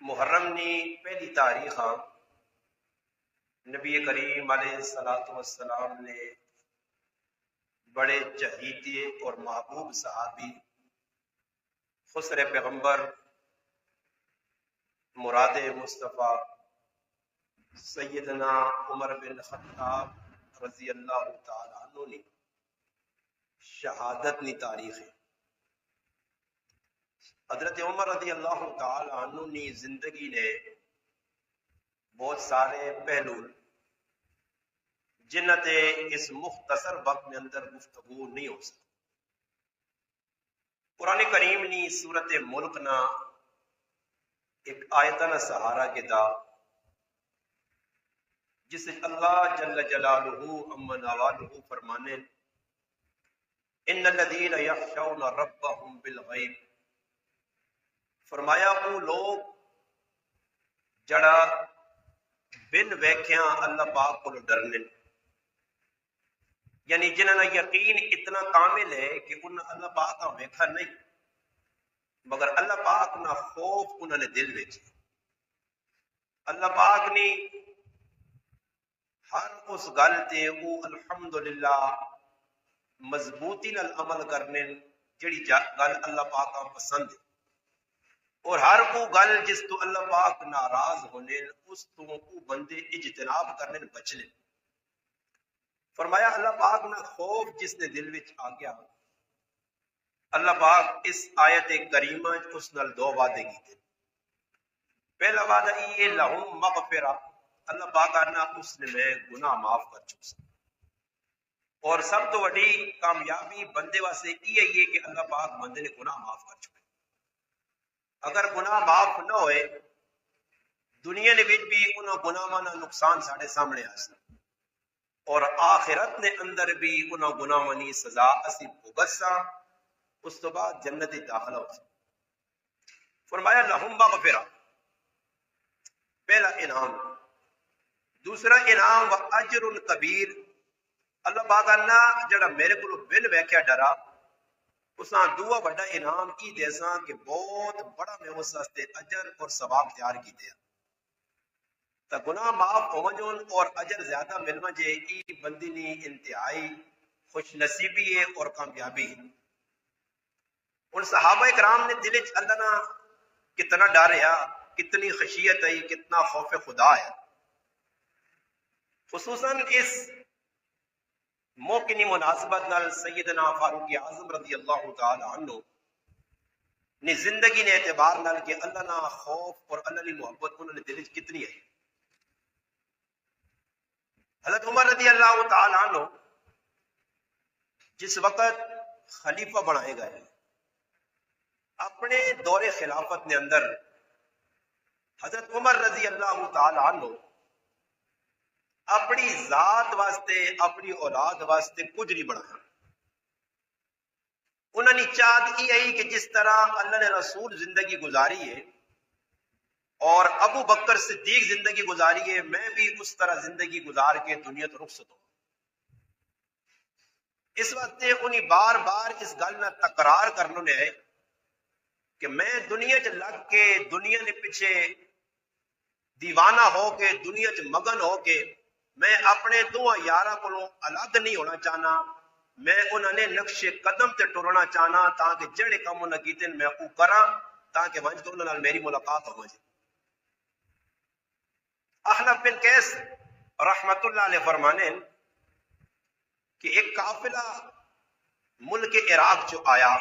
محرم نی پہلی تاریخ نبی کریم علیہ الصلوۃ والسلام نے بڑے چہیتے اور محبوب صحابی خسر پیغمبر مراد مصطفیٰ سیدنا عمر بن خطاب رضی اللہ تعالی عنہ نے شہادت نی تاریخ ہے۔ حضرت عمر رضی اللہ تعالی عنہ نے زندگی نے بہت سارے پہلو جنہ تے اس مختصر وقت میں اندر گفتگو نہیں ہو سکتی۔ قرآن کریم نی سورت ملک نا ایک آیتن سہارا کے دا جس اللہ جل جلالہ امن والہ فرمانے ان الذین یخشون ربهم بالغیب، فرمایا وہ لوگ جڑا بن ویکھیاں اللہ پاک کو ڈرنے، یعنی جنہاں نا یقین اتنا کامل ہے کہ انہاں اللہ پاک کا ویکھا نہیں مگر اللہ پاک نا خوف انہوں نے دل وچ اللہ پاک نے ہر اس گل تے او الحمدللہ مضبوطی نال عمل کرنے جڑی گل اللہ پاک کا پسند ہے، اور ہر وہ گل جس تو اللہ پاک ناراض ہونے اس تو وہ بندے اجتناب کرنے بچنے۔ فرمایا اللہ پاک نہ خوف جس نے دل وچ آ گیا، اللہ پاک اس آیت کریمہ اس نال دو وعدے کیتے۔ پہلا وعدہ یہ لہم مغفرہ، اللہ پاک آنا اس نے میں گناہ معاف کر چکا، اور سب تو بڑی کامیابی بندے واسطے یہ ہے کہ اللہ پاک بندے نے گناہ معاف کر چکا۔ اگر گناہ معاف نہ ہوئے دنیا نے بھی انہوں گناہ مانا نقصان ساڑھے سامنے آسنا، اور آخرت نے اندر بھی انہوں گناہ مانی سزا اسی بھگتسا، اس تو بعد جنت داخلہ ہو سکتا۔ فرمایا لہم مغفرہ، پہلا انعام۔ دوسرا انعام و اجر کبیر، اللہ پاک اللہ جڑا میرے کو بن ویکھیا ڈرا اساں دعا بڑا انعام کی دیساں کہ بہت بڑا میں اس واسطے اجر اور ثواب تیار کی دیا تا گناہ معاف ہو جون اور اجر زیادہ مل مجھے ای بندی نی انتہائی خوش نصیبی ہے اور کامیابی ہے۔ ان صحابہ اکرام نے دل وچ اللہ نہ کتنا ڈر ہے، کتنی خشیت ہے، کتنا خوف خدا ہے۔ خصوصاً اس موقع مناسبت نال سیدنا فاروق اعظم رضی اللہ تعالی عنہ نے زندگی نے اعتبار نال کہ اللہ نہ خوف اور اللہ کی محبت انہوں نے دل کتنی ہے۔ حضرت عمر رضی اللہ تعالی عنہ جس وقت خلیفہ بنائے گئے اپنے دور خلافت نے اندر حضرت عمر رضی اللہ تعالی عنہ اپنی ذات واسطے اپنی اولاد واسطے کچھ نہیں بنایا۔ انہوں نے چاہت یہ ہے کہ جس طرح اللہ نے رسول زندگی گزاری ہے اور ابو بکر صدیق زندگی گزاری ہے، میں بھی اس طرح زندگی گزار کے دنیا تو رخصت ہوں۔ اس وقت انہیں بار بار اس گل نہ تکرار کرنے نے ہے کہ میں دنیا چ لگ کے دنیا نے پیچھے دیوانہ ہو کے دنیا چ مگن ہو کے میں اپنے دو یاراں کولوں الگ نہیں ہونا چاہنا، میں انہوں نے نقش قدم تے ٹرنا چاہنا تاکہ جڑے کام انہوں نے کیتے میں او کراں تاکہ ونج تو انہوں نے میری ملاقات ہو جائے۔ احنف بن قیس رحمت اللہ علیہ فرمانے کہ ایک قافلہ ملک عراق جو آیا،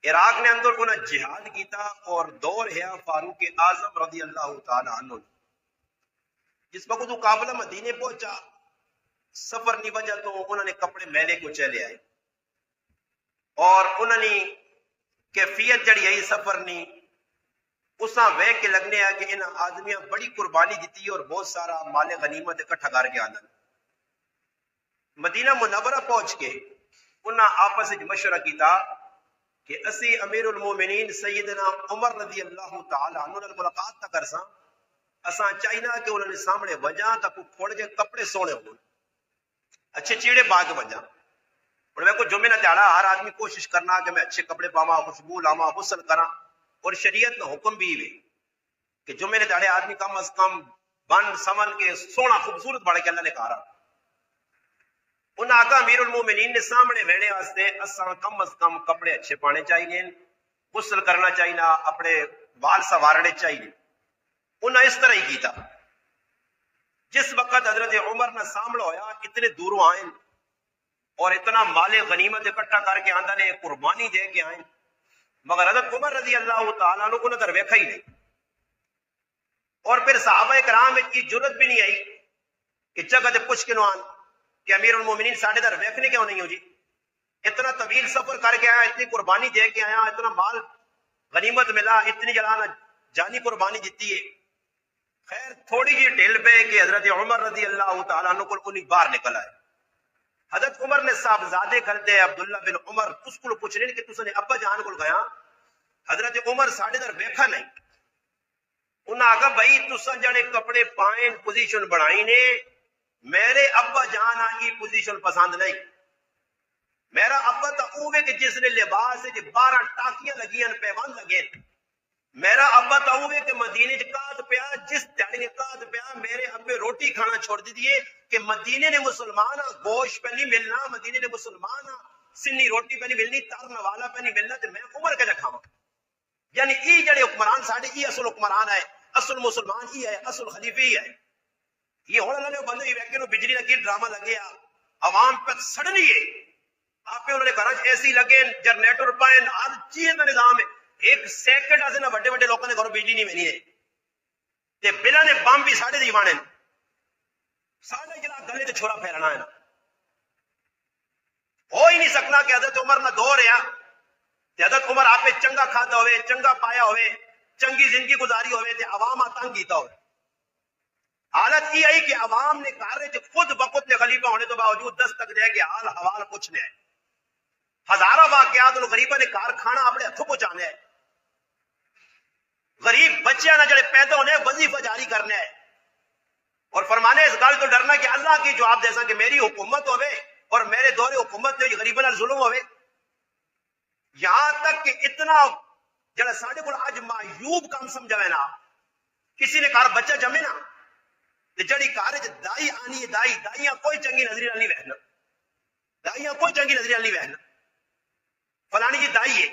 عراق نے اندر انہیں جہاد کیتا اور دور ہے فاروق اعظم رضی اللہ تعالی عنہ نے۔ جس وقت وہ قافلہ مدینے پہنچا سفر کی وجہ تو انہوں نے کپڑے میلے کو چلے آئے اور انہوں نے کیفیت جڑی ہے سفر نہیں اساں ویکھ کے لگنے ہے کہ ان آدمیاں بڑی قربانی دیتی اور بہت سارا مال غنیمت اکٹھا کر کے آنا۔ مدینہ منورہ پہنچ کے انہاں آپس وچ مشورہ کیتا کہ اسی امیر المومنین سیدنا عمر رضی اللہ تعالی عنہ نال ملاقات تا کرساں، اساں چاہینا کہ انہوں نے سامنے وجہ تک تھوڑے جے کپڑے سونے ہوں اچھے چیڑے باغ وجہ، اور میں کو جمعہ نہ تیارا ہر آدمی کوشش کرنا کہ میں اچھے کپڑے پاواں، خوشبو لاواں، غسل کراں، اور شریعت میں حکم بھی ہوئے کہ جمعے نے دہڑے آدمی کم از کم بن سمن کے سونا خوبصورت بڑھ کے اللہ نے کہا ان آقا امیر المومنین نے سامنے ویڑے واسطے اساں کم از کم کپڑے اچھے پانے چاہیے، غسل کرنا چاہیے، اپنے بال سوارنے چاہیے. انہاں اس طرح ہی کیتا. جس وقت حضرت عمر نہ سامنا ہویا اتنے دوروں آئیں اور اتنا مال غنیمت اکٹھا کر کے آندہ نے قربانی دے کے آئیں، مگر حضرت عمر رضی اللہ تعالیٰ عنہ کو نظر ویکھا ہی نہیں. اور پھر صحابہ کرام کی جرت بھی نہیں آئی کہ جگہ دے پوچھ کے نوان کہ امیر المومنین ساڑھے در ویکھنے کیوں نہیں ہو جی، اتنا طویل سفر کر کے آیا، اتنی قربانی دے کے آیا، اتنا مال غنیمت ملا، اتنی جلانا جانی قربانی دیتی ہے. خیر تھوڑی جی ڈھیل پہ کہ حضرت عمر رضی اللہ تعالیٰ عنہ کو انہیں باہر نکل آئے. حضرت عمر نے صاحبزادے کھلتے عبداللہ بن عمر اس کو پوچھنے کہ تُس نے ابا جان کو گیا حضرت عمر ساڑھے در ویکھا نہیں. انہاں آگا بھائی تُسا جڑے کپڑے پائیں پوزیشن بڑھائی نے، میرے ابا جان آگی پوزیشن پسند نہیں. میرا ابا تا اوے کہ جس نے لباس ہے 12 ٹاکیاں لگیاں پیوان لگے. میرا ابا تا اوے کہ مدینے قاد پیا، جس تیاری نے قاد پیا میرے ابے روٹی کھانا چھوڑ دیئے کہ مدینے نے مسلمان گوشت پہ نہیں ملنا، مدینے نے مسلمان سنی روٹی پہ نہیں ملنی، تارن والا پہ نہیں ملنا، تو میں عمر کے جکھاما. یعنی ای جڑے حکمران ساڑھے ای اصل حکمران ہے، اصل مسلمان ہی ہے، اصل خلیفی ہی ہے. یہ ہونا لگے بندے ہی ویکے نو بجلی لگی ڈرامہ لگیا عوام پہ سڑنی ہے. آپ انہوں نے کہا ایسی لگے جنریٹر پائیں ہر چیز کا نظام ہے. ایک سیکنڈ آسے نہ بڑے بڑے لوگوں نے گھروں بجلی نہیں ملنی ہے تے بلا نے بم بھی ساڑھے دیوانے ساڑھے جلا گلے تے چھوڑا پھیرنا ہے نا. ہو ہی نہیں سکنا کہ حضرت عمر نہ دو رہا تے حضرت عمر آپ پہ چنگا کھاتا ہوئے، چنگا پایا ہوئے، چنگی زندگی گزاری ہوئے تے عوام آتنگ کیتا ہوئے. حالت یہ آئی کہ عوام نے کارے جو خود وقت نے خلیفہ ہونے تو باوجود دستک دے کہ حال حوال کچھ نہیں ہے. ہزارہ واقعات غریبہ نے کار کھانا اپنے ہتھوں پہنچانے ہے. غریب بچیاں نہ جڑے پیدا ہونے وظیفہ جاری کرنے ہے اور فرمانے اس گل تو ڈرنا کہ اللہ کی جواب دے سا کہ میری حکومت ہوئے اور میرے دور حکومت میں غریبوں نال ظلم ہوئے. یہاں تک کہ اتنا جڑا ساڑھے کو آج معیوب کام سمجھا نا، کسی نے کار بچہ جمے نا جڑی کار دائی آنی ہے، دائیاں کوئی چنگی نظری نہیں بہنا، دائیاں کوئی چنگی نظری نہیں بہنا، فلانی جی دائی ہے.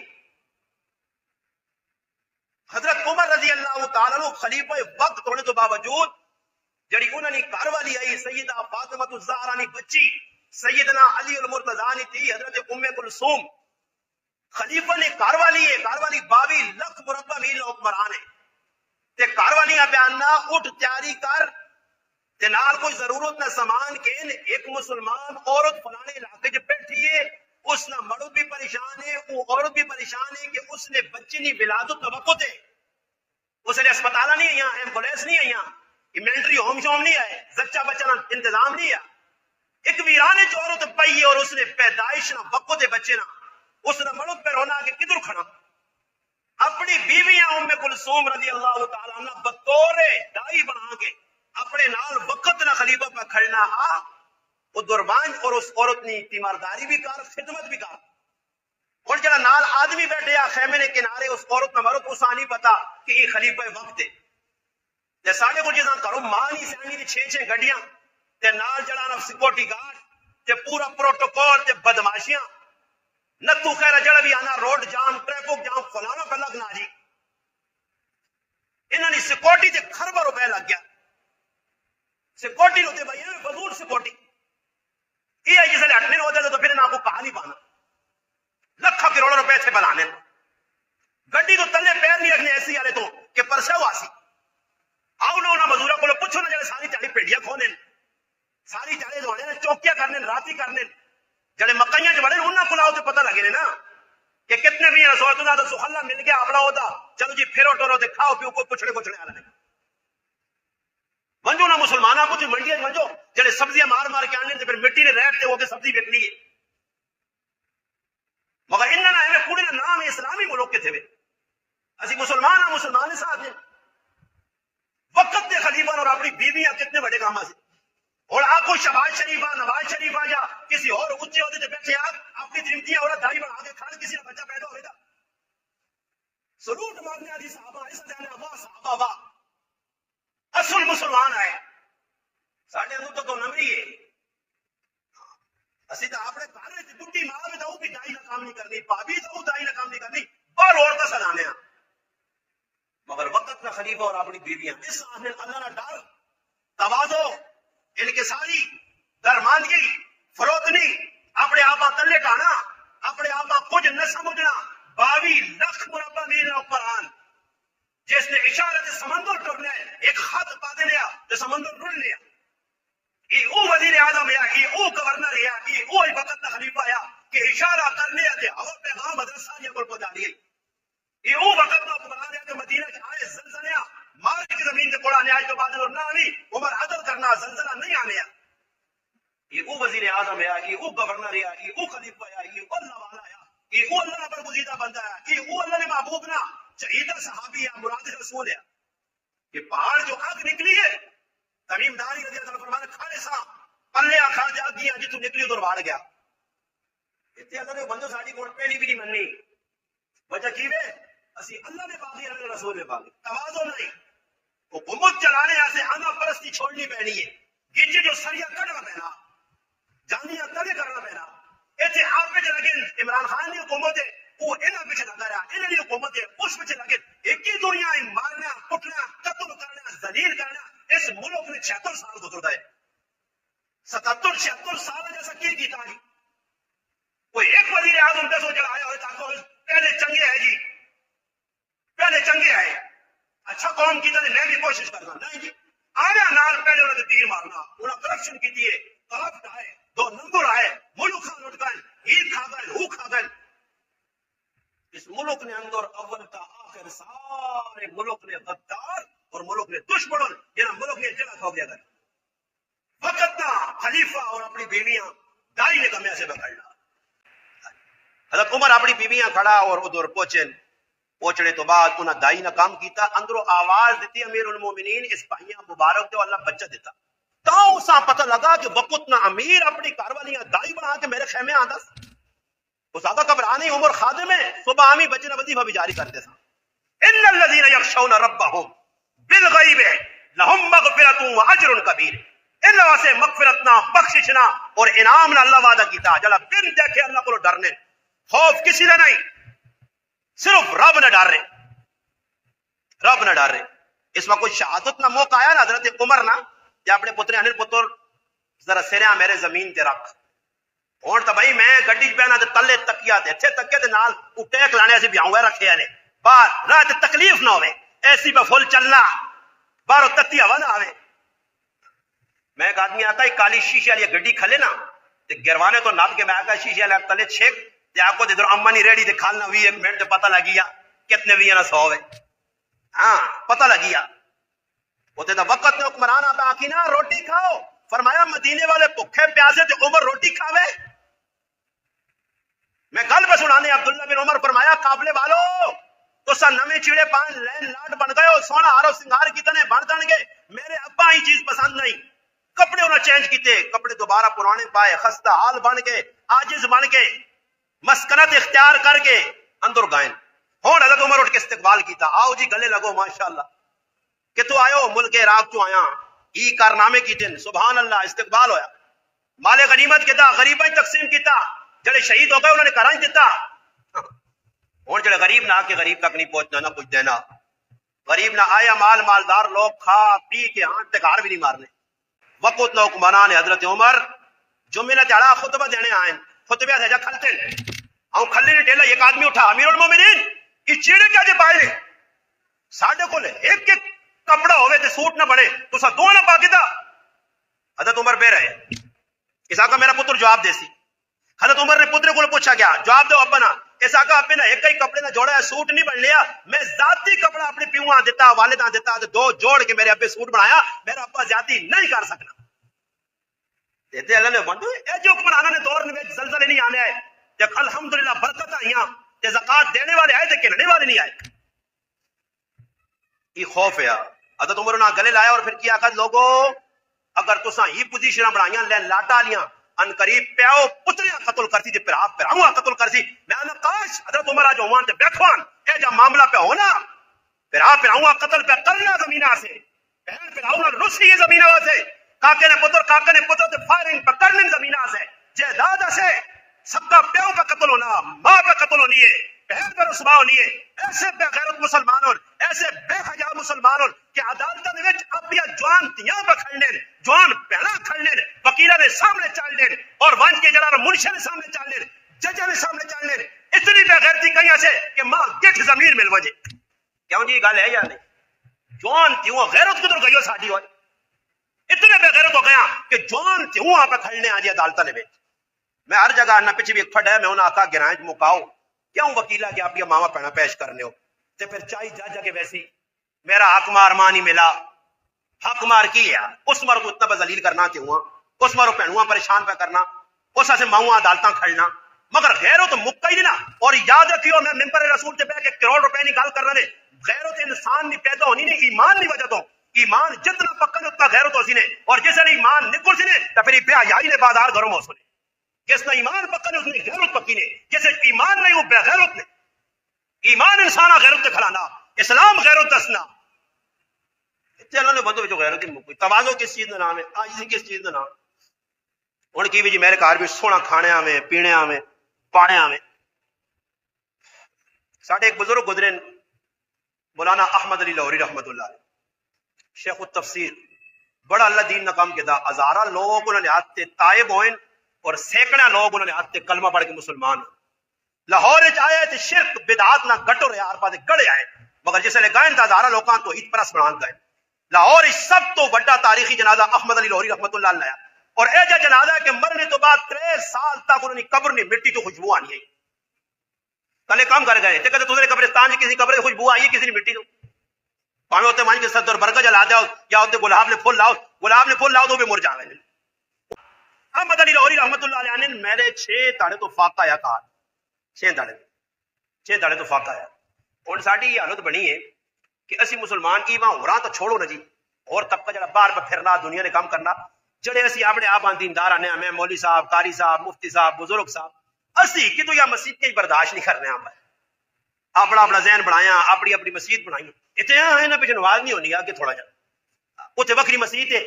حضرت عمر رضی اللہ تعالیٰ عنہ خلیفہ وقت ہونے تو باوجود جڑی انہوں نے گھر والی آئی سیدہ فاطمہ الزہرا نی بچی سیدنا علی المرتضیٰ نی تھی حضرت ام کلثوم. خلیفہ نے گھر والی ہے، گھر والی 22 لکھ مربع میل حکمران ہے تے گھر والی بیاننا اٹھ تیاری کر تے نال کوئی ضرورت نہ سامان کے ایک مسلمان عورت فلانے علاقے جو بیٹھی ہے اس نہ مرد بھی پریشان ہے، وہ عورت بھی پریشان ہے کہ اس نے بچی نہیں ولادت توقع ہے، اس نے اسپتالہ نہیں آیا، ایمبولینس نہیں آیا، ایمنٹری ہوم شوم نہیں آئے، زچہ بچہ نہ انتظام نہیں ہے. ایک ویرانے جو عورت پئی ہے اور اس نے پیدائش نہ وقت ہے بچے نہ اس نے مرد پہ رونا کہ کدھر کھڑا. اپنی بیویاں ام کلثوم رضی اللہ تعالیٰ عنہ بطور دائی بنا کے اپنے نال وقت نہ خلیفہ پہ کھڑنا آ وہ دربان اور اس عورت نے تیمارداری بھی کر خدمت بھی کر. اور جڑا نال آدمی بیٹھے خیمے نے کنارے اس عورت نہ مرد اس نہیں پتا کہ یہ خلیفہ وقت ہے. تے ساڈے کو جیسا کرو ماں نہیں سیانی دی 6 گڈیاں تے نال جڑا نا سیکورٹی گارڈ تے پورا پروٹوکول تے بدماشیاں نتو خیر جڑا بھی آنا روڈ جام ٹریفک جام فلانا پہ لگنا جی. انہوں نے سیکورٹی تے خربہ روپے لگ گیا. سیکورٹی ہوتے بھائی فضول سیکورٹی یہ ہے جسے ہٹنے ہوتے تو پھر نہ کو کہا نہیں پانا لکھا کروڑوں روپے سے بنانے گڈی تو تلے پیر نہیں رکھنے ایسی والے تو کہ پرسے ہوا سی. آؤ نہ انہوں مزدوروں کو پوچھو نہ جڑے ساری چاڑی پیڑیاں کھونے ساری چاڑے دوانے چوکیاں کرنے راتی کرنے جڑے مکئیاں جو بڑے انہوں کو لاؤ تو پتہ لگے نا کہ کتنے بھی رسول خدا تو سخلا مل گیا اپنا ہوتا چلو جی پھرو ٹورو تے کھاؤ پیو کو کچھڑے آ رہے منجو نہ مسلمانوں کو منڈی منجو جڑے سبزیاں مار مار کے آنے پھر مٹی نے ریٹ تے ہو کے سبزی بکنی ہے. مگر انہوں نے پورے نام اسلامی ملک کے تھے اسی مسلمان ہیں مسلمان ساتھ ہیں وقت دے خلیفہ اور اپنی بیویاں کتنے بڑے کام سے اور آپ کو شہباز شریفہ نواز شریفہ یا کسی اور اونچے عہدے تے بیٹھے آپ اپنی ترمتی عورت داڑھی بنا کے کھان کسی کا بچہ پیدا ہوئے گا سلوٹ مارنے والی صحابہ اس جانے واہ صحابہ واہ کام نہیں کرنی، بھابی تو دائی نے کام نہیں کرنی، بار عورتیں سجانے ہیں، مگر وقت کا خلیفہ اور اپنی بیویاں، اس آخر اللہ نہ ڈر، تواضع، انکساری، درماندگی، فروتنی، اپنے آپ تلے ٹانا، اپنے آپ کچھ نہ سمجھنا، 22 لاکھ مربع میل اوپر آن، جس نے اشارت سمندر ٹرنے ایک خط پا دیا تو سمندر رول لیا، یہ او وزیر اعظم ہے، یہ او گورنر ہے، یہ او وقت کا خلیفہ ہے کہ اشارہ کرنے آتے اور پیغام مدرسہ یہ کو پہنچا دیے، یہ او وقت کا حکمران ہے کہ مدینہ آئے زلزلہ مار کی زمین سے کوڑا آج تو بعد اور نہ آنی عمر عدل کرنا زلزلہ نہیں آنے، یہ او وزیر اعظم ہے، یہ او گورنر ہے، یہ او خلیفہ ہے، یہ اللہ والا ہے، یہ او اللہ پر گزیدہ بندہ ہے، یہ او اللہ نے محبوب نہ شہیدہ صحابی ہے، مراد رسول ہے، یہ پہاڑ جو آگ نکلی ہے تمیم داری رضی اللہ فرمانے کھانے سا پلے کھا جا گیا جی تو نکلی ادھر باڑ گیا، اتنے اللہ نے بندو ساڑی کوٹ پہنی بھی نہیں مننی، وجہ کی ہے اسی اللہ نے باغی اللہ رسول نے باغی، توازو نہیں، حکومت چلانے ایسے آنا پرستی چھوڑنی پہنی ہے، گیچے جو سریا کڑنا پہنا، جانیاں تلے کرنا پہنا، ایسے آپ پہ لگے عمران خان نے حکومت ہے وہ انہاں پہ لگا رہا، انہاں نے حکومت ہے اس پہ لگے، ایک ہی دنیا مارنا پٹنا قتل کرنا ذلیل کرنا، اس ملک نے 76 سال گزرتا ہے، 77-76 سال جیسا کی تاریخ، کوئی ایک وزیر اعظم دسو چلایا ہوئے تاکہ پہلے چنگے ہے جی، پہلے چنگے ہے، اچھا قوم کی طرح میں بھی کوشش کرنا، نہیں جی آیا نال پہلے انہوں نے تیر مارنا، انہوں نے کرپشن کی دیئے، کرپٹ آئے، 2 نمبر آئے، ملک خان اٹھ گئے، ہی کھا گئے، ہو کھا گئے، اس ملک نے اندر اول تا آخر سارے ملک نے غدار اور ملک نے دشمنوں یہ ملک نے جگہ کھو گیا گئے، وقت نہ خلیفہ اور اپنی بیویاں دائی نے کمی سے بکڑنا، حضرت عمر اپنی بیویاں کھڑا اور ادھر پہنچنے تو بعد انہاں دائی نے کام کیتا، اندروں آواز دیتی امیر المومنین اس بھائیاں مبارک دے اللہ بچہ دیتا، تاؤں سا پتہ لگا کہ وقت نہ امیر اپنی کاروالیاں دائی بنا کے میرے خیمے آندا، اس آقا گھبرانی عمر خادم ہے، صبح آمی بچے نہ وظیفہ بھی جاری کرتے تھا، ان الذين يخشون ربهم بالغیب لهم مغفرۃ واجر کبیر، ان لوگوں سے مغفرت نہ بخششنا اور انعام نہ اللہ وعدہ کیتا، جلا بن دیکھے اللہ کو ڈرنے، خوف کسی نے نہیں، صرف رب نہ ڈر رہے، رب نہ ڈر رہے، اس وقت کوئی شہادت نہ موقع آیا نا حضرت عمر نہ کہ اپنے پتر انل پتر ذرا سریا میرے زمین تے رکھ، ہوں تو بھائی میں گڈی پہنا تے تلے تکیا تے اتھے تکے تے نال اٹیک لانے سے بیاؤں رکھے نے باہر راہ تے تکلیف نہ ہوئے، ایسی پہ فل چلنا باہر تتی ہوا نہ آوے، میں ایک آدمی آتا ہے کالی شیشے والی گڈی کھلے نا تے گروانے تو نپ کے میں آتا شیشے والے تلے چھیک تے آپ کو ادھر اما نہیں ریڈی تے کھالنا 20 منٹ تے پتہ لگیا کتنے 20 نہ 100 ہے، ہاں پتہ لگیا ہوتے تو وقت نے حکمران آپ آکی نا روٹی کھاؤ، فرمایا مدینے والے بھوکے پیاسے تے عمر روٹی کھاوے، میں گل پہ سنانے عبداللہ بن عمر فرمایا قابلے والو تو سا نمے چیڑے پان لین لاٹ بن گئے ہو، سونا ہارو سنگار کی تنے بن دن گے، میرے ابا ہی چیز پسند نہیں، کپڑے انہوں چینج کیتے، کپڑے دوبارہ پرانے پائے، خستہ حال بن کے عاجز بن کے مسکنت اختیار کر کے اندر گائیں، ہون حضرت عمر اٹھ کے استقبال کیتا، آؤ جی گلے لگو ماشاءاللہ کہ تو آئے ہو ملک عراق تو آیا ای کارنامے کی دن، سبحان اللہ استقبال ہویا، مال غنیمت کیتا، غریباں تقسیم کیتا، جڑے شہید ہو گئے انہوں نے کرائی دیتا، ہوں جڑے غریب نہ کے غریب تک نہیں پہنچنا نہ کچھ دینا، غریب نہ آیا مال مالدار لوگ کھا پی کے ہاتھ تے گھر بھی نہیں مارنے، وقت نہ حکمران حضرت عمر جمعے نہ تیڑا خطبہ دینے آئیں، خطبہ دے جا کھلتے آؤں کھلے نے ٹیلا ایک آدمی اٹھا، امیر المومنین یہ چیڑے کیا جے پائے ساڑھے کو لے ایک ایک کپڑا ہوئے تے سوٹ نہ بڑے تو سا دو نہ باقی دا، حضرت عمر بے رہے، اس آقا میرا پتر جواب دے سی، حضرت عمر نے پتر کو پوچھا گیا جواب دو ابا نا، اس آقا ابے نے ایک ہی کپڑے نہ جوڑا ہے سوٹ نہیں بن لیا، میں ذاتی کپڑا اپنے پیواں دیتا والداں دیتا دو جوڑ کے میرے ابے سوٹ بنایا، میرا ابا زیادتی نہیں کر سکنا، دیتے اللہ نے ونڈو اے جو حکمرانوں نے دور میں زلزلے نہیں آنے آئے، جب الحمدللہ برکت آئیاں تے زکات دینے والے آئے تے کہنے والے نہیں آئے، یہ خوف ہے، حضرت عمر نے گلے لایا اور پھر کیا کہ لوگوں اگر تساں ہی پوزیشن بنائیاں لین لاٹا لیاں ان قریب پیاؤ پتریاں قتل کرتی تے پھر آپ پھراؤں قتل کرتی، میں نے کاش حضرت عمر آج ہوان تے بیٹھوان اے جا معاملہ پہ ہونا پھر آپ پھراؤں قتل پہ کرنا زمینہ سے بہن پھراؤں رسی ہے زمینہ سے کاکے نے پتر تے فائرنگ پہ کرنے زمینہ سے جہداد سے سب کا پیوں پہ قتل ہونا، ماں پہ قتل ہونی ہے، بہن پہ رسوا ہونی ہے، ایسے بے غیرت مسلمان ہو، ایسے بے حیا مسلمان ہو کہ عدالتاں دے وچ اپنی جوان تیاں پہ کھڑنے، جوان بہناں کھڑنے، وکیلاں دے سامنے چلنے اور ونج کے جڑا منشی دے سامنے چلنے، ججاں دے سامنے چلنے، اتنی بے غیرتی کہیں سے کہ ماں گٹھ ضمیر مل وجے. کیوں جی گل ہے یا نہیں؟ جوان تیوں غیرت کدھر گئی ہو ساڈی ہوئے، اتنے بے غیرت ہو گیا کہ جوان تیوں آپ کھڑنے آ جی عدالتاں دے وچ. میں ہر جگہ آنا پیچھے بھی ایک پھٹ ہے، میں انہاں آکھا گرائیں مکاؤ کیوں وکیلا کے آپ ماوا پینا پیش کرنے ہو تے پھر چاہی جج کے ویسی میرا حق مار ماں نہیں ملا. حق مار کی ہے اس مر کو اتنا بذلیل کرنا کیوں ہوا، اس مر پہنواں پریشان پہ کرنا، اس سے ماؤں عدالتاں کھڑنا، مگر غیرت مکا ہی نہیں نا. اور یاد رکھیو میں ممبر رسول سے بیٹھ کے کروڑ روپے کی گل کر رہے ہیں، غیرت انسان نہیں پیدا ہونی نہیں، ایمان نہیں وجہ تو ایمان جتنا پکا اتنا غیرت ہو سی نے، اور جس نے ایمان نکل سی نے تو پھر بے حیائی نے بازار گرم ہو سنے. جس نے ایمان پکا نے اس نے غیرت پکی نے، جسے ایمان نہیں وہ بے غیرت نے. ایمان انسان غیرت کھلانا، اسلام غیرت دسنا. اللہ نے بندوں جو غیرت مکی توازو کس چیز کا نام ہے، عاجزی کس چیز کا نام. ہوں کی جی میرے گھر بھی سونا کھانے میں پینے میں پانے میں. ساڈے ایک بزرگ گزرے مولانا احمد علی لاہوری رحمت اللہ علیہ، شیخ التفسیر، بڑا اللہ دین نہ کام کیا. ہزارہ لوگ انہوں نے ہاتھ تائب ہوئے اور سینکڑا لوگ انہوں نے ہاتھ کلمہ پڑھ کے مسلمان ہوئے. لاہور آئے تو شرک بدعات نہ گٹو رہے ہر پاس گڑے آئے، مگر جس نے گئے تو ہزارہ لوگوں تو عید پرس بنا گئے. لاہور سب تو بڑا تاریخی جنازہ احمد علی لاہوری رحمت اللہ علیہ، اور اے جا جنازہ ہے کہ مرنے تو بعد 3 سال تک انہوں نے قبر نہیں مٹی تو خوشبو آنی ہے. کلے کام کر گئے کہتے تمہارے قبرستان کی کسی قبر کی خوشبو آئی ہے کسی نے مٹی تو پاویں ہوتے مان کے صدر برکہ جلا دو یا ہوتے گلاب نے پھول لاؤ، گلاب نے پھول لاؤ تو بھی مر جا گئے. احمد علی لاہوری رحمت اللہ علیہ نے میرے 6 داڑے تو فاقہ یا کہا، 6 داڑے تو فاقہ ہے. اور ساری یہ حالت بنی ہے کہ اسی مسلمان کی وہاں ہو رہا تو چھوڑو نا جی، اور طبقہ جڑا باہر پہ پھرنا دنیا نے کام کرنا، جڑے اسی اپنے آپ دیندار آنے میں مولوی صاحب قاری صاحب مفتی صاحب بزرگ صاحب اسی کہ تو یا مسجد کے برداشت نہیں کرنے ہم اپنا اپنا ذہن بنایا اپنی اپنی مسجد بنائی اتنا ہے نا پیچھے نماز نہیں ہونی آگے تھوڑا جا اتنے وکری مسجد ہے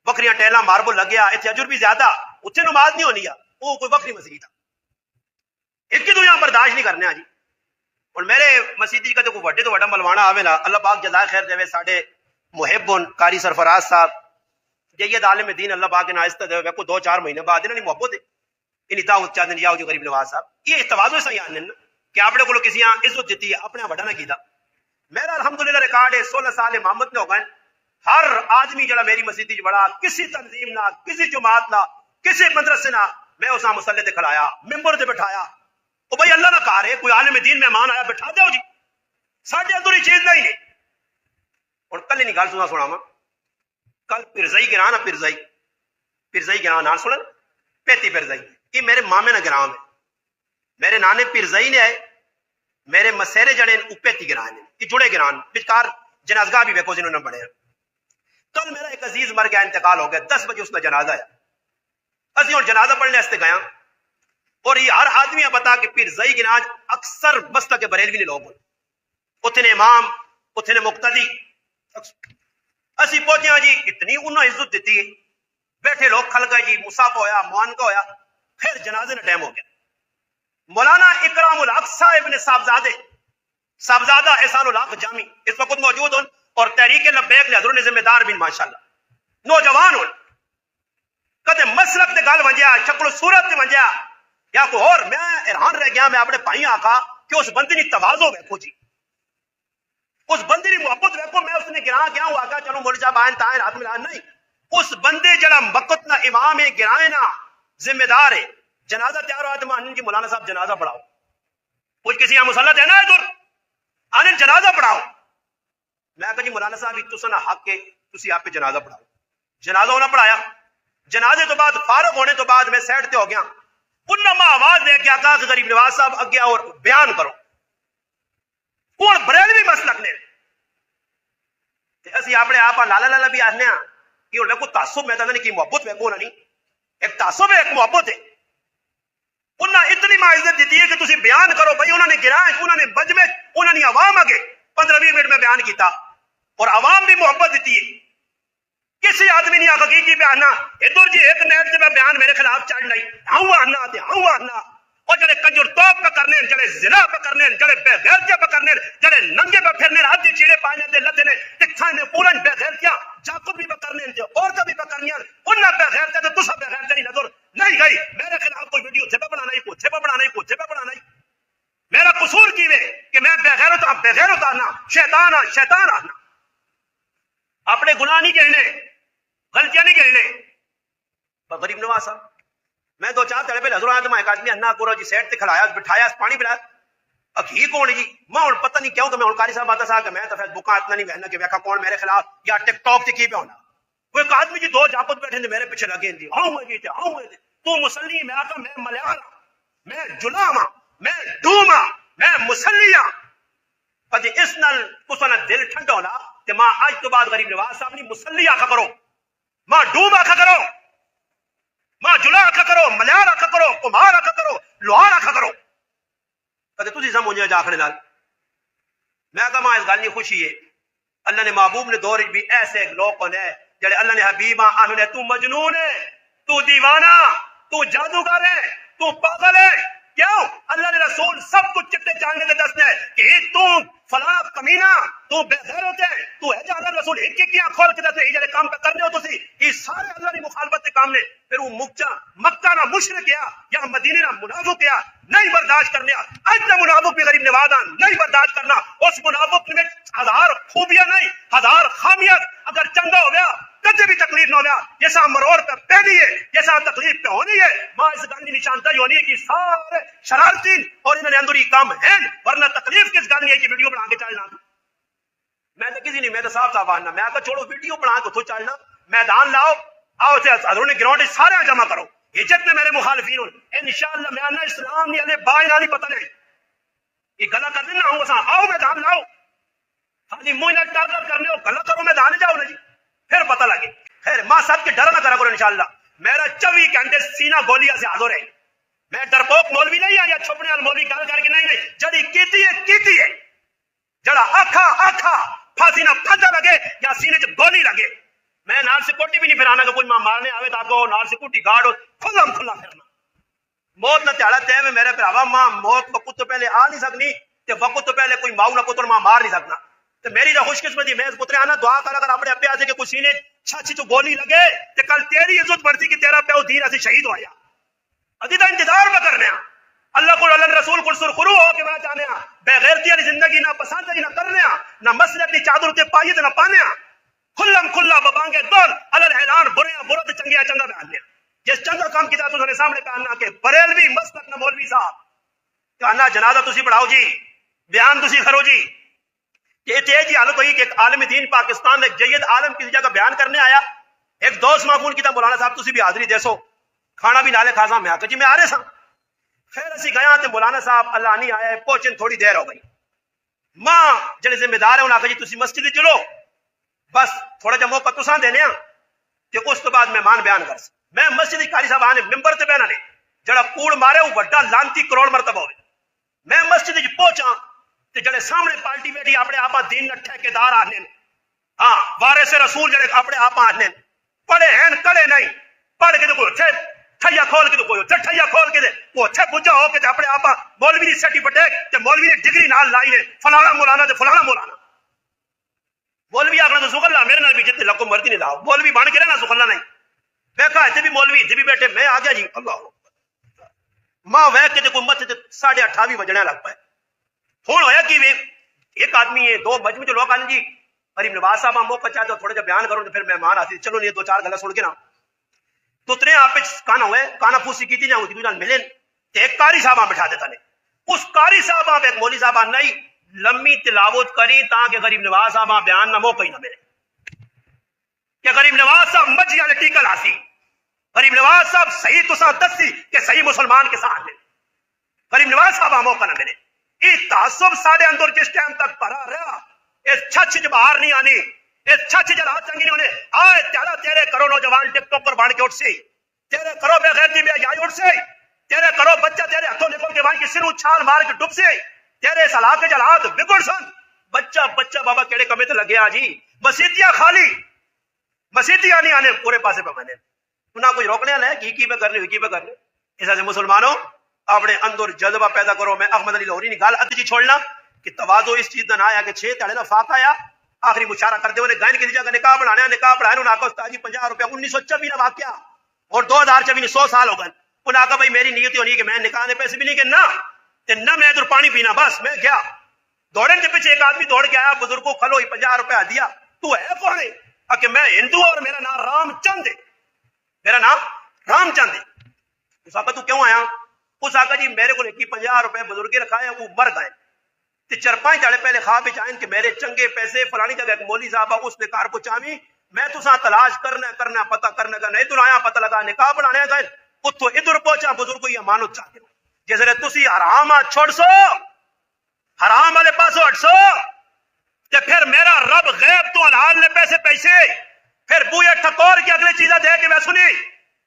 وکریاں ٹیلا ماربل لگیا اتنے اجر بھی زیادہ اتنے نماز نہیں ہونی وہ کوئی وکری مسجد ایک کی تو یہاں برداشت نہیں کرنے جی. اور میرے مسجد کا تو وڈے تو وڈا ملوانا آوے نا اللہ پاک جزائے خیر دے ساڈے محب قاری سرفراز صاحب جید عالم دین اللہ پاک نے آہستہ دے کو 2-4 مہینے بعد انہاں دی محبت ہے انہی دعوت چاہتے ہیں جو غریب نواز صاحب یہ تواضع سے آنے کہ آپ نے کو کسی عزت دیتی ہے اپنے بڑا نہ کیتا. میرا الحمدللہ ریکارڈ ہے 16 سال محمد نے ہو گئے ہر آدمی جڑا میری مسجد وچ بڑا کسی تنظیم نہ کسی جماعت نہ کسی مدرسے نہ میں اس مسلے تے کھلایا ممبر تے بٹھایا او بھائی اللہ نہ کہا رہے کوئی عالم دین مہمان آیا بٹھا دو جی ساڈے اندر ہی چیز نہیں ہے. اور کل نہیں گل سنا کل پرزائی گراں نہ پرزائی گراں نہ سنن پیتی پرزائی یہ میرے مامے نہ گراں ہے میرے نانے پرزائی نے آئے میرے مسیرے جڑے پیتی گراں نے یہ جڑے گراں بچکار جنازگاہ بھی ویکو جنہوں نے بڑے. کل میرا ایک عزیز مر گیا انتقال ہو گیا 10 بجے اس کا جنازہ ہے اسی اور جنازہ پڑھنے واسطے گیا اور یہ ہر آدمی بتا کہ پرزائی گراں اکثر مسلک بریلوی نے لوگ اتنے امام اتنے مقتدی اسی پہنچے جی اتنی انہوں عزت دیتی ہے بیٹھے لوگ کھل گئے جی مصافہ ہویا معانقہ ہویا پھر جنازے نے ٹائم ہو گیا. مولانا اکرام الحق صاحب نے صاحبزادہ احسان الحق جامی اس وقت موجود ہوں اور تحریک لبیک نے حضور نے ذمہ دار بھی ماشاءاللہ نوجوان ہوں کدے مسلک تے گل ونجیا شکل و صورت تے ونجیا یا کوئی اور میں حیران رہ گیا میں اپنے بھائی آکھا کہ اس بندے کی تواضع ویکھو جی اس بندے کی محبت ویکھو. میں اس نے گراں گیا ہوا آکھا چلو مولوی صاحب آئیں تائیں ہاتھ ملا نہیں اس بندے جڑا وقت نہ امام ہے گرائے نہ ذمہ دار ہے جنازہ تیار ہوا تو میں جی مولانا صاحب جنازہ پڑھاؤ کچھ کسی یہاں مسلح دینا ہے ادھر آنے جنازہ پڑھاؤ. میں کہا جی مولانا صاحب تسا نہ حق ہے تسی آپ پہ جنازہ پڑھاؤ. جنازہ ہونا پڑھایا جنازے تو بعد فارغ ہونے تو بعد میں سیٹ تے ہو گیا انہاں میں آواز دے کے آقا کہ غریب نواز صاحب اگیا اور بیان کرو کون بریلوی مسلک نے اسی اپنے آپ لالا لالا بھی آنے ہاں کہ انہیں کوئی تعصب میں نہیں کی محبت ویکو نہیں ایک تعصب ہے ایک محبت ہے. انہاں اتنی معزت دیتی ہے کہ تسی بیان کرو بھائی انہوں نے گرائے انہوں نے بجمے انہوں نے عوام آگے 15-20 منٹ میں بیان کیتا اور عوام بھی محبت دیتی ہے. کسی آدمی نہیں آگا کی بیان ادھر جی ایک نیٹ سے میں بیان میرے خلاف چڑھ نہیں ہاں آنا تے ہاں آنا اور جڑے کنجر توپ پہ کرنے جڑے زنا پہ کرنے جڑے بے غیرتیاں پہ کرنے جڑے ننگے پہ پھرنے آدھی چیڑے پانے دے لتے نے تکھاں نے پورن بے غیرتیاں جاکب بھی پہ کرنے تے عورتیں بھی پہ کرنیاں انہاں بے غیرتیاں تے تساں بے غیرتیاں نہیں نظر نہیں گئی میرے خلاف کوئی ویڈیو تھے پہ بنانا ہی کوئی تھے پہ بنانا ہی کوئی تھے پہ بنانا ہی میرا قصور کی وے کہ میں بے غیرت آنا شیطان آنا اپنے گناہ نہیں گھڑنے غلطیاں نہیں گھڑنے غریب نواز صاحب میں دو چار تڑے پہ نظر آیا تو میں ایک آدمی انا کو جی سیٹ تے کھلایا بٹھایا پانی پلایا اکی کون جی میں ہوں پتہ نہیں کیوں کہ میں ہوں قاری صاحب آتا سا کہ میں تو فیس بک اتنا نہیں بہنا کہ ویکھا کون میرے خلاف یا ٹک ٹاک تے کی پہ ہونا کوئی ایک آدمی جی دو جاپت بیٹھے میرے پیچھے لگے دی آؤں جی تے آؤں جی تو مسلی میں آتا میں ملیالا میں جلاما میں ڈوما میں مسلیاں پتی اس نال کسا نہ دل ٹھنڈا ہونا کہ ماں آج تو بعد غریب نواز صاحب نہیں مسلی آکھا کرو ماں ڈوم آکھا کرو ماں جلا آکھا کرو ملیار آکھا کرو کمار آکھا کرو لوہار آکھا کرو کہتے تجھے سمجھے جاکھنے لال میں کہا ماں اس گل نہیں خوشی ہے اللہ نے محبوب نے دور بھی ایسے لوگ کو نے جڑے اللہ نے حبیبہ آمنے تو مجنون ہے تو دیوانہ تو جادوگر ہے تو پاگل ہے کیوں اللہ نے رسول سب کچھ چٹے جاننے کے دستے ہیں کہ تو فلاں کمینہ تو بے غیرت ہے تو ہے جاننا رسول ایک ایک کھول کے دستے ہیں جڑے کام پہ کرنے ہو تو سی یہ سارے اللہ نے مخالفت کے کام نے پھر وہ مکہ نہ مشرک کیا یا مدینے نہ منافق کیا نہیں برداشت کرنے اج نہ منافق بھی غریب نوازان نہیں برداشت کرنا اس منافق میں ہزار خوبیاں نہیں ہزار خامیت اگر چنگا ہو گیا کدے بھی تکلیف نہ ہو گیا جیسا مرور پہ پہنی ہے جیسا تکلیف پہ ہونی ہے ماں اس گل کی نشاندہی ہونی ہے کہ سارے شرارتین اور انہوں نے اندر ہی کام ہیں ورنہ تکلیف کس گل نہیں ہے کہ ویڈیو بنا کے چلنا میں تو کسی نہیں میں تو صاف صاف آنا میں تو چھوڑو ویڈیو بنا کے تو چلنا میدان لاؤ آؤ سے حضروں نے گراؤنڈ سارے جمع کرو ہجت میں میرے مخالفین ہوں انشاءاللہ میں آنا اسلام نہیں آنے بائی نہ نہیں پتہ نہیں یہ گلا کر دینا ہوں گا آؤ میدان لاؤ خالی منہ نہ ٹارگر کرنے ہو گلا کرو میدان جاؤ نا جی پھر پتہ لگے خیر ماں صاحب کے ڈر نہ کرا کرو انشاءاللہ میرا 24 گھنٹے سینہ گولیا سے حاضر ہے میں ڈرپوک مولوی نہیں آیا چھپنے والے مولوی گل کر کے نہیں جڑی کیتی ہے جڑا آکھا پھانسی نہ پھاندا لگے یا سینے چ گولی لگے میں نال سکوٹی بھی نہیں پھرانا کہ کوئی ماں مارنے آوے تا کو نال سکوٹی گارڈ ہو کھلا پھرنا موت نہ تیڑا تے میں میرے بھراوا ماں موت وقت تو پہلے آ نہیں سکنی تے وقت تو پہلے کوئی ماؤ نہ پتر ماں مار نہیں سکنا تے میری تو خوش قسمتی میں اس پترے آنا دعا کر اگر اپنے ابے آسے کہ کوئی سینے چھاچی تو گولی لگے تے کل تیری عزت بڑھتی کہ تیرا پیو دین اسی شہید ہویا ادھی دا انتظار میں کرنے اللہ کو اللہ رسول کو سرخرو ہو کے بعد جانے بے غیرتی والی زندگی نہ پسند نہ کرنے نہ مسجد کی چادر تے پائی تے نہ پانے کھلم کھلا ببانگے دور اللہ اعلان برے تے چنگیا چنگا بیان لیا جس چنگا کام کیتا تو نے سامنے پہ آنا کہ بریلوی مسلک نہ مولوی صاحب کہ اللہ جنازہ تسی پڑھاؤ جی بیان تسی کرو جی کہ تیجی حالت ہوئی کہ ایک عالم دین پاکستان میں ایک جید عالم کسی جگہ بیان کرنے آیا ایک دوست معفون کی تھا مولانا صاحب تسی بھی حاضری دے سو کھانا بھی نالے کھاسا میں آکا جی میں آ رہے سا خیر اسی گیا تے مولانا صاحب اللہ نہیں آیا پہنچن تھوڑی دیر ہو گئی ماں جڑے ذمہ دار ہے انہاں آکا جی تسی مسجد چلو بس تھوڑا جا موقع تساں دینے کہ اس تو بعد مہمان بیان کر سکتے میں مسجد قاری صاحب آنے ممبر تے بینا نے جڑا کوڑ مارے وہ بڑا لانتی کروڑ مرتبہ ہوئے میں مسجد وچ پہنچا تے جڑے سامنے پارٹی بیٹھی اپنے آپا دین نہ ٹھیکیدار آنے ہاں وارث رسول جڑے اپنے آپا آنے پڑھے ہیں کڑے نہیں پڑھ کے تو کوئی اچھے ٹھیا کھول کے تو کوئی اچھے ٹھیا کھول کے دے وہ اچھے پوجا ہو کے اپنے آپا مولوی نے سرٹیفکیٹ تے مولوی نے ڈگری نال لائی ہے فلانا مولانا تے فلانا مولانا مولوی آخنا تو سکھلا میرے نال بھی جتنے لکو مرضی نہیں لاؤ مولوی بن کے رہنا سکھلا نہیں دیکھا اتنے بھی مولوی اتنے بھی بیٹھے میں آ گیا جی اللہ ماں ویک کے کوئی مت 8:30 بجنے لگ پائے ہوں ہویا کہ ایک آدمی ہے دو مجمع جو لوگ آنے جی غریب نواز صاحب موقع چاہتے ہو تھوڑا جا بیان کرو تو پھر مہمان آتی چلو نہیں 2-4 گلا سن کے نا تو اتنے آپ کانا ہوئے کانا پوسی کی نہ ہوتی ملے ایک قاری صاحب بٹھا دیتا نے اس قاری صاحب ایک مولوی صاحب نہیں لمبی تلاوت کری تاکہ غریب نواز صاحب بیان نہ موقع ہی نہ ملے کہ غریب نواز صاحب مجھ والے ٹیکل آسی غریب نواز صاحب صحیح تو ساتھ دسی کہ صحیح مسلمان کے ساتھ لے غریب نواز صاحب موقع نہ ملے یہ تعصب سارے اندر جس ٹائم تک بھرا رہا اس چھچ باہر نہیں آنی اس چھچ جل ہاتھ چنگی نہیں ہونے آئے تیرا تیرے کرو نوجوان ٹک ٹاک پر بڑھ کے اٹھ سی تیرے کرو بے غیرتی بے حیائی اٹھ سی تیرے کرو بچہ تیرے ہاتھوں نکل کے وہاں کی سنو چھال مار کے ڈب سے تیرے اس علاقے جلات بگڑ سن بچہ بابا کیڑے کمے تے لگے جی مسیتیاں خالی مسیتیاں نہیں آنے پورے پاسے پہ مانے نہ کوئی روکنے والا ہے کی پہ کرنے کی پہ کرنے اس سے مسلمانوں اپنے اندر جذبہ پیدا کرو. میں احمد علی لاہوری نے گل ادھی جی چھوڑنا کہ توازو اس چیز کا نہ آیا کہ 6 تاڑے کا فاقہ آیا آخری مشارہ کرتے ہوئے گائن کسی جگہ نکاح بنانا نکاح پڑھایا انہوں نے آکا استاد جی 50 روپیہ 1924 کا واقعہ اور 2024 100 سال ہو گئے. انہوں نے آکا بھائی میری نیت ہونی کہ میں نکاح دے پیسے بھی نہیں کہ نہ میں ادھر پانی پینا بس میں گیا دوڑن کے پیچھے ایک آدمی دوڑ کے آیا بزرگوں کھلو ہی 50 روپیہ دیا تو ہے کون ہے کہ میں ہندو اور میرا نام رام چند ہے میرا نام رام چند ہے. اس آقا تو کیوں آیا اس آقا جی میرے کو 50 روپے بزرگی رکھایا وہ مر گئے تے 4-5 دھڑے پہلے خواب وچ آئیں کہ میرے چنگے پیسے فلانی جگہ ایک مولوی صاحب اس نے کار پہنچاوی میں تساں تلاش کرنا پتہ کرنے کا نہیں ادھر آیا پتہ لگا نکاح بنانے گئے اتوں ادھر پہنچا بزرگ کو یہ امانت چاہتے ہو جس نے تسی حرام چھوڑ سو حرام والے پاسوں ہٹ سو تے پھر میرا رب غیب تو حلال نے پیسے پھر بوئے ٹھکور کی اگلی چیزیں دے کے میں سنی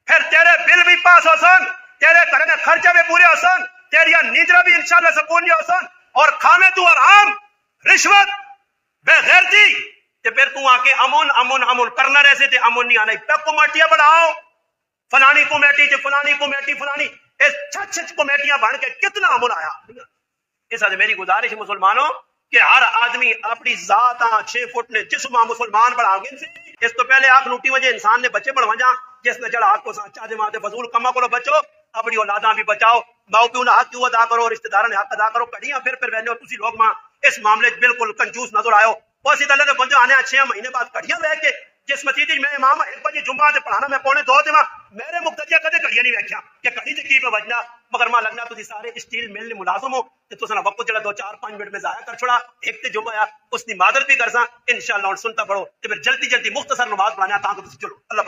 پھر تیرے بل بھی پاس ہو سن تیرے گھر کے خرچے بھی پورے ہو سن تیریا نیندرا بھی انشاءاللہ سکون ہو سن اور کھانے تو حرام رشوت بے غیرتی تے پھر تو آ کے امن کرنا رہے تے امن نہیں آنا پہ کمیٹیاں بڑھاؤ فلانی کمیٹی تے فلانی کمیٹی فلانی اس چھچ کمیٹیاں بن کے کتنا امن آیا. اس وجہ میری گزارش مسلمانوں کہ ہر آدمی اپنی ذات 6 فٹ نے جسم مسلمان بڑھا گے اس تو پہلے آپ لوٹی وجہ انسان نے بچے بڑھوا جا جس نے چڑھا آپ کو سچا دے ماتے فضول کما کو بچو اپنی اولاداں بھی بچاؤ ماؤ پیو نے حق کیوں ادا کرو رشتہ داراں نے حق ادا کرو کڑیاں پھر بہنے ہو تسی لوگ ماں اس معاملے بالکل کنجوس نظر آئے ہو وہ اسی طرح بندے آنے 6 مہینے بعد کڑیاں لے کے جس مسجد میں امام 1 بجے جمعہ تے پڑھانا میں 2:45 دیواں میرے مقتدیہ کدے کڑیاں نہیں ویکھیا کہ کڑی تے کی پہ وجنا مگر ماں لگنا تسی سارے اسٹیل مل نے ملازم ہو تے تساں وقت جڑا 2-4-5 منٹ میں ضائع کر چھوڑا ایک تے جمعہ آیا اس دی معذرت بھی کرساں انشاءاللہ ہن سنتا پڑھو تے پھر جلدی مختصر نماز پڑھانا تاں کہ تسی چلو اللہ